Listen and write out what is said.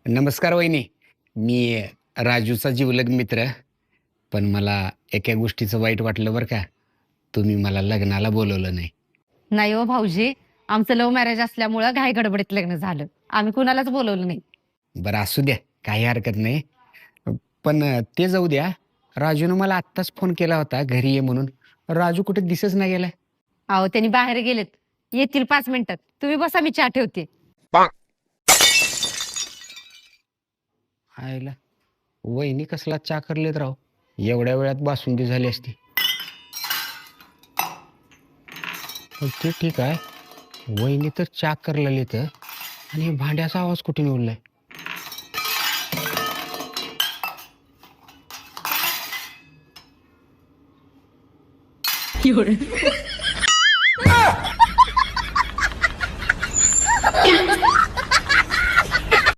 नमस्कार वहिनी. मी राजूचा जिवलग मित्र. पण मला एका गोष्टीचं वाईट वाटलं बरं का. तुम्ही मला लग्नाला बोलवलं नाही. नाही हो भाऊजी, आमचं लव्ह मॅरेज असल्यामुळं घाई गडबडीत लग्न झालं. आम्ही कुणालाच बोलवलं नाही. बरं असू द्या, काही हरकत नाही. पण ते जाऊ द्या. राजूनं मला आत्ताच फोन केला होता घरी ये म्हणून. राजू कुठे दिसच नाही गेलाय. अहो त्यांनी बाहेर गेलेत. येतील 5 मिनिटात. तुम्ही बसा, मी चहा ठेवते. आयला वहिनी कसला चाकरलेत राव. एवढ्या वेळात बासुंदी झाली असती. पण ते ठीक आहे. वहिनी तर चाकरलेली तर आणि हे भांड्याचा आवाज कुठे निवडलाय.